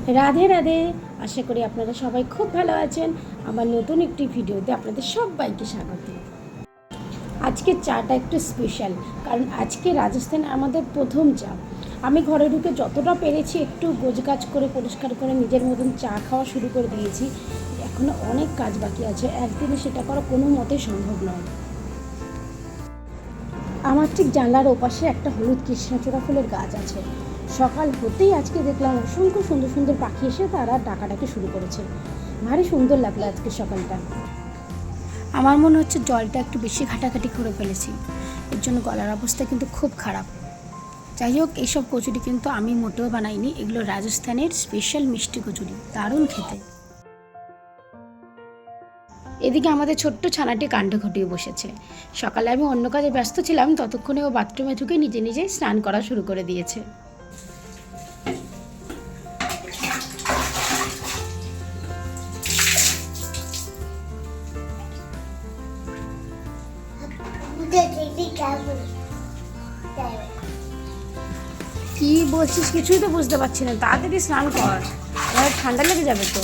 রাধে রাধে। আশা করি আপনারা সবাই খুব ভালো আছেন। আমার নতুন একটি ভিডিওতে আপনাদের সবাইকে স্বাগত। আজকের চাটা একটু স্পেশাল, কারণ আজকে রাজস্থানে আমাদের প্রথম চা। আমি ঘরে ঢুকে যতটা পেরেছি একটু গোছগাছ করে পরিষ্কার করে নিজের মতন চা খাওয়া শুরু করে দিয়েছি। এখনও অনেক কাজ বাকি আছে, একদিনে সেটা করা কোনো মতেই সম্ভব নয়। আমার ঠিক জানলার ওপাশে একটা হলুদ কৃষ্ণচূড়া ফুলের গাছ আছে। সকাল হতেই আজকে দেখলাম অসংখ্য সুন্দর সুন্দর পাখি এসে তারা ডাকাডাকি শুরু করেছে। ভারী সুন্দর লাগলো আজকে সকালটা। আমার মনে হচ্ছে জলটা একটু বেশি ঘাটাঘাটি করে ফেলেছি, এর জন্য গলার অবস্থা কিন্তু খুব খারাপ। যাই হোক, এইসব কচুরি কিন্তু আমি মোটেও বানাইনি, এগুলো রাজস্থানের স্পেশাল মিষ্টি কচুরি, দারুণ খেতে। এদিকে আমাদের ছোট্ট ছানাটি কাণ্ড ঘটিয়ে বসেছে। সকালে আমি অন্য কাজে ব্যস্ত ছিলাম, ততক্ষণে ও বাথরুমে ঢুকে নিজে নিজেই স্নান করা শুরু করে দিয়েছে। কি বলছিস কিছুই তো বুঝতে পারছি না, তাড়াতাড়ি স্নান কর, ঠান্ডা লেগে যাবে তো।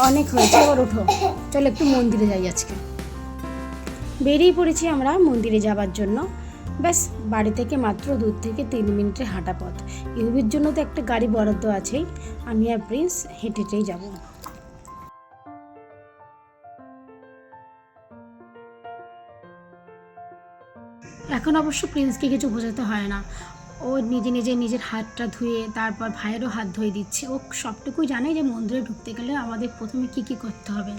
অনেক হয়েছে, এবার ওঠো, চলো একটু মন্দিরে যাই। আজকে বেরিয়ে পড়েছি আমরা মন্দিরে যাবার জন্য। ব্যাস, বাড়ি থেকে মাত্র 2 থেকে 3 মিনিটের হাঁটা পথ। ইউবির জন্য তো একটা গাড়ি বরাদ্দ আছেই, আমি আর প্রিন্স হেঁটে হেঁটেই যাব। এখন অবশ্য প্রিন্সকে কিছু বোঝাতে হয় না, ও নিজে নিজে নিজের হাতটা ধুয়ে তারপর ভাইয়েরও হাত ধুয়ে দিচ্ছে। ও সবটুকুই জানে যে মন্দিরে ঢুকতে গেলে আমাদের প্রথমে কি কি করতে হবে।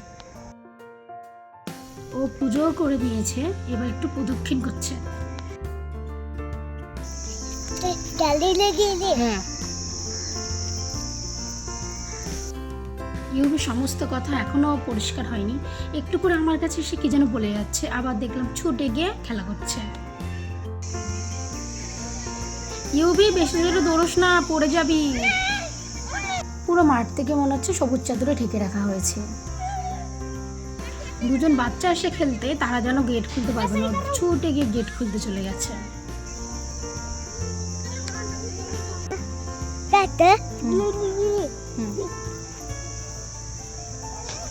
ও পুজোও করে দিয়েছে, এবার একটু প্রদক্ষিণ করছে। হ্যাঁ, ইউবি সমস্ত কথা এখনো পরিষ্কার হয়নি, একটু করে আমার কাছে এসে কি যেন বলে যাচ্ছে, আবার দেখলাম ছুটে গিয়ে খেলা করছে। ইউবি বেশি জোরে দৌড়স না, পড়ে যাবি। পুরো মাঠ থেকে মনে হচ্ছে সবুজ চাদরে ঢেকে রাখা হয়েছে। দুজন বাচ্চা এসে খেলতে, তারা যেন গেট খুলতে পারবে না, ছুটে গিয়ে গেট খুলতে চলে গেছে।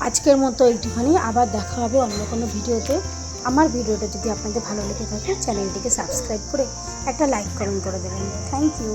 আজকের মতো একটুখানি, আবার দেখা হবে অন্য কোনো ভিডিওতে। আমার ভিডিওটা যদি আপনাদের ভালো লেগে থাকে, চ্যানেলটিকে সাবস্ক্রাইব করে একটা লাইক কমেন্ট করে দেবেন। Thank you.